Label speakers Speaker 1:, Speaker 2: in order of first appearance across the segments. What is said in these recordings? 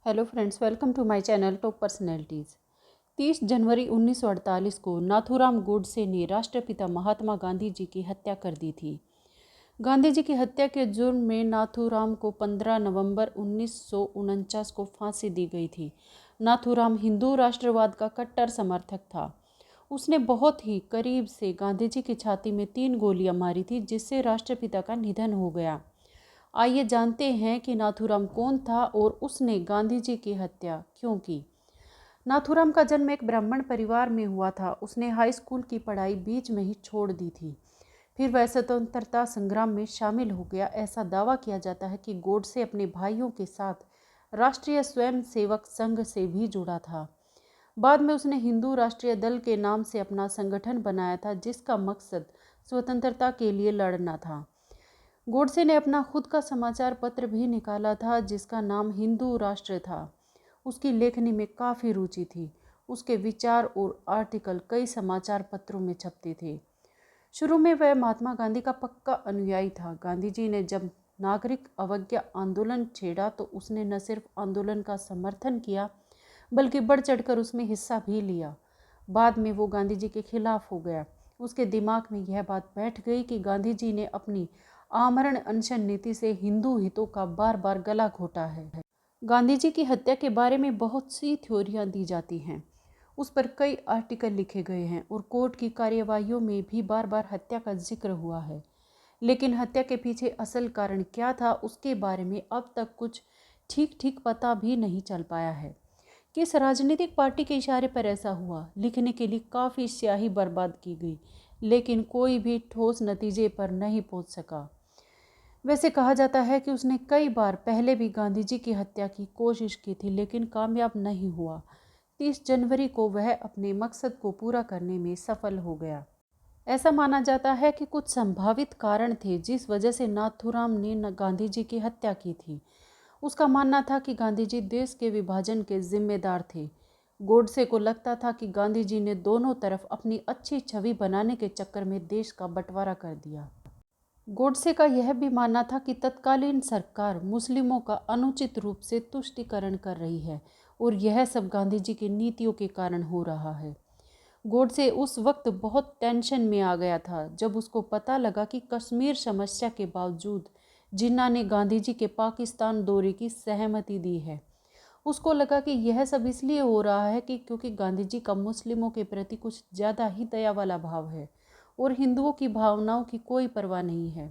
Speaker 1: Hello friends, welcome to my channel top personalities. 30 जनवरी 1948 को नाथूराम गोडसे ने राष्ट्रपिता महात्मा गांधी जी की हत्या कर दी थी। गांधी जी की हत्या के जुर्म में नाथूराम को 15 नवंबर 1949 को फांसी दी गई थी। नाथूराम हिंदू राष्ट्रवाद का कट्टर समर्थक था। उसने बहुत ही करीब से गांधी जी की छाती में 3 गोलियां मारी थी, जिससे राष्ट्रपिता का निधन हो गया। आइए जानते हैं कि नाथूराम कौन था और उसने गांधी जी की हत्या क्यों की। नाथूराम का जन्म एक ब्राह्मण परिवार में हुआ था। उसने हाई स्कूल की पढ़ाई बीच में ही छोड़ दी थी। फिर वह स्वतंत्रता संग्राम में शामिल हो गया। ऐसा दावा किया जाता है कि गोडसे अपने भाइयों के साथ राष्ट्रीय स्वयंसेवक संघ से भी जुड़ा था। बाद में उसने हिंदू राष्ट्रीय दल के नाम से अपना संगठन बनाया था, जिसका मकसद स्वतंत्रता के लिए लड़ना था। गोडसे ने अपना खुद का समाचार पत्र भी निकाला था, जिसका नाम हिंदू राष्ट्र था। उसकी लेखनी में काफ़ी रुचि थी। उसके विचार और आर्टिकल कई समाचार पत्रों में छपते थे। शुरू में वह महात्मा गांधी का पक्का अनुयायी था। गांधी जी ने जब नागरिक अवज्ञा आंदोलन छेड़ा तो उसने न सिर्फ आंदोलन का समर्थन किया, बल्कि बढ़ चढ़कर उसमें हिस्सा भी लिया। बाद में वो गांधी जी के खिलाफ हो गया। उसके दिमाग में यह बात बैठ गई कि गांधी जी ने अपनी आमरण अनशन नीति से हिंदू हितों का बार बार गला घोटा है। गांधी जी की हत्या के बारे में बहुत सी थ्योरियां दी जाती हैं। उस पर कई आर्टिकल लिखे गए हैं और कोर्ट की कार्यवाहियों में भी बार बार हत्या का जिक्र हुआ है। लेकिन हत्या के पीछे असल कारण क्या था, उसके बारे में अब तक कुछ ठीक ठीक पता भी नहीं चल पाया है। किस राजनीतिक पार्टी के इशारे पर ऐसा हुआ, लिखने के लिए काफ़ी स्याही बर्बाद की गई, लेकिन कोई भी ठोस नतीजे पर नहीं पहुंच सका। वैसे कहा जाता है कि उसने कई बार पहले भी गांधी जी की हत्या की कोशिश की थी, लेकिन कामयाब नहीं हुआ। 30 जनवरी को वह अपने मकसद को पूरा करने में सफल हो गया। ऐसा माना जाता है कि कुछ संभावित कारण थे जिस वजह से नाथूराम ने गांधी जी की हत्या की थी। उसका मानना था कि गांधी जी देश के विभाजन के जिम्मेदार थे। गोडसे को लगता था कि गांधी जी ने दोनों तरफ अपनी अच्छी छवि बनाने के चक्कर में देश का बंटवारा कर दिया। गोडसे का यह भी मानना था कि तत्कालीन सरकार मुस्लिमों का अनुचित रूप से तुष्टीकरण कर रही है और यह सब गांधी जी की नीतियों के कारण हो रहा है। गोडसे उस वक्त बहुत टेंशन में आ गया था जब उसको पता लगा कि कश्मीर समस्या के बावजूद जिन्ना ने गांधी जी के पाकिस्तान दौरे की सहमति दी है। उसको लगा कि यह सब इसलिए हो रहा है कि क्योंकि गांधी जी का मुस्लिमों के प्रति कुछ ज़्यादा ही दया वाला भाव है और हिंदुओं की भावनाओं की कोई परवाह नहीं है।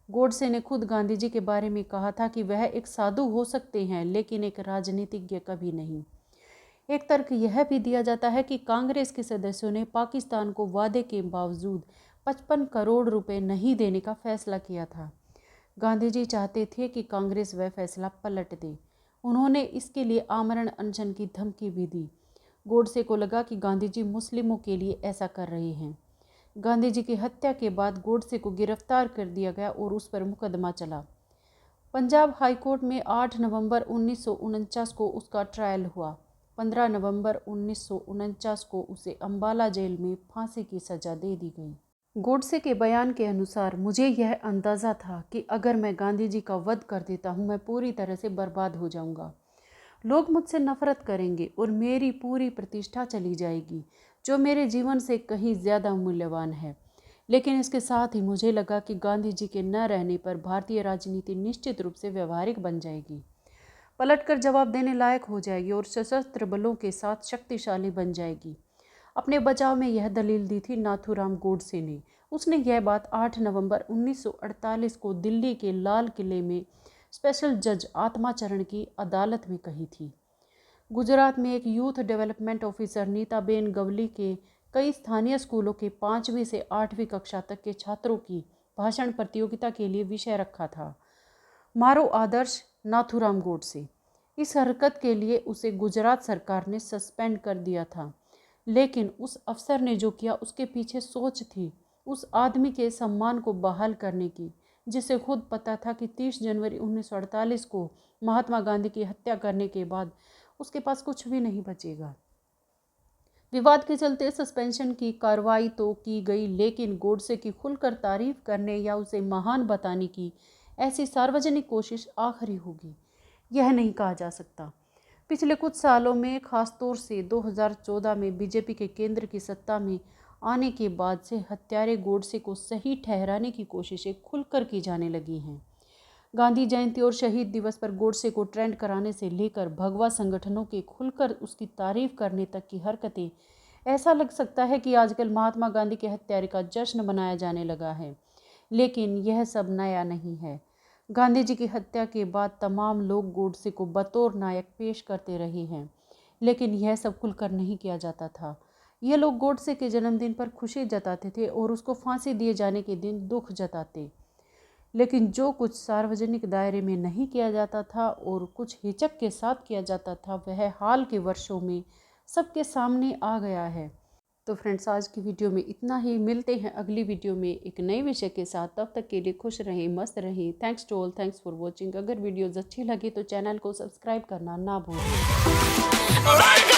Speaker 1: गोडसे ने खुद गांधी जी के बारे में कहा था कि वह एक साधु हो सकते हैं, लेकिन एक राजनीतिज्ञ कभी नहीं। एक तर्क यह भी दिया जाता है कि कांग्रेस के सदस्यों ने पाकिस्तान को वादे के बावजूद 55 करोड़ रुपए नहीं देने का फैसला किया था। गांधी जी चाहते थे कि कांग्रेस वह फैसला पलट दे। उन्होंने इसके लिए आमरण अनशन की धमकी भी दी। गोडसे को लगा कि गांधी जी मुस्लिमों के लिए ऐसा कर रहे हैं। गांधी जी की हत्या के बाद गोडसे को गिरफ्तार कर दिया गया और उस पर मुकदमा चला। पंजाब हाई कोर्ट में 8 नवंबर 1949 को उसका ट्रायल हुआ। 15 नवंबर 1949 को उसे अंबाला जेल में फांसी की सजा दे दी गई। गोडसे के बयान के अनुसार, मुझे यह अंदाज़ा था कि अगर मैं गांधी जी का वध कर देता हूँ, मैं पूरी तरह से बर्बाद हो जाऊँगा। लोग मुझसे नफरत करेंगे और मेरी पूरी प्रतिष्ठा चली जाएगी, जो मेरे जीवन से कहीं ज़्यादा मूल्यवान है। लेकिन इसके साथ ही मुझे लगा कि गांधी जी के न रहने पर भारतीय राजनीति निश्चित रूप से व्यवहारिक बन जाएगी, पलटकर जवाब देने लायक हो जाएगी और सशस्त्र बलों के साथ शक्तिशाली बन जाएगी। अपने बचाव में यह दलील दी थी नाथूराम गोडसे ने। उसने यह बात 8 नवंबर 1948 को दिल्ली के लाल किले में स्पेशल जज आत्माचरण की अदालत में कही थी। गुजरात में एक youth development officer Nitaben Gavli के कई स्थानीय स्कूलों के 5वीं से 8वीं कक्षा तक के छात्रों की भाषण प्रतियोगिता के लिए विषय रखा था, मारो आदर्श नाथूराम गोडसे। इस हरकत के लिए उसे गुजरात सरकार ने सस्पेंड कर दिया था, लेकिन उस अफसर ने जो किया उसके पीछे सोच थी उस आदमी के सम्मान को बहाल करने की, जिसे खुद पता था कि 30 जनवरी 1948 को महात्मा गांधी की हत्या करने के बाद उसके पास कुछ भी नहीं बचेगा। विवाद के चलते सस्पेंशन की कार्रवाई तो की गई, लेकिन गोडसे की खुलकर तारीफ करने या उसे महान बताने की ऐसी सार्वजनिक कोशिश आखिरी होगी, यह नहीं कहा जा सकता। पिछले कुछ सालों में, खासतौर से 2014 में बीजेपी के केंद्र की सत्ता में आने के बाद से हत्यारे गोडसे को सही ठहराने की कोशिशें खुलकर की जाने लगी हैं। गांधी जयंती और शहीद दिवस पर गोडसे को ट्रेंड कराने से लेकर भगवा संगठनों के खुलकर उसकी तारीफ करने तक की हरकतें, ऐसा लग सकता है कि आजकल महात्मा गांधी के हत्यारे का जश्न मनाया जाने लगा है। लेकिन यह सब नया नहीं है। गांधी जी की हत्या के बाद तमाम लोग गोडसे को बतौर नायक पेश करते रहे हैं, लेकिन यह सब खुलकर नहीं किया जाता था। ये लोग गोडसे के जन्मदिन पर खुशी जताते थे और उसको फांसी दिए जाने के दिन दुख जताते, लेकिन जो कुछ सार्वजनिक दायरे में नहीं किया जाता था और कुछ हिचक के साथ किया जाता था, वह हाल के वर्षों में सबके सामने आ गया है। तो फ्रेंड्स, आज की वीडियो में इतना ही। मिलते हैं अगली वीडियो में एक नए विषय के साथ। तब तक के लिए खुश रहें, मस्त रहें। Thanks to all, thanks for watching. अगर वीडियोज़ अच्छी लगे तो चैनल को सब्सक्राइब करना ना भूलें।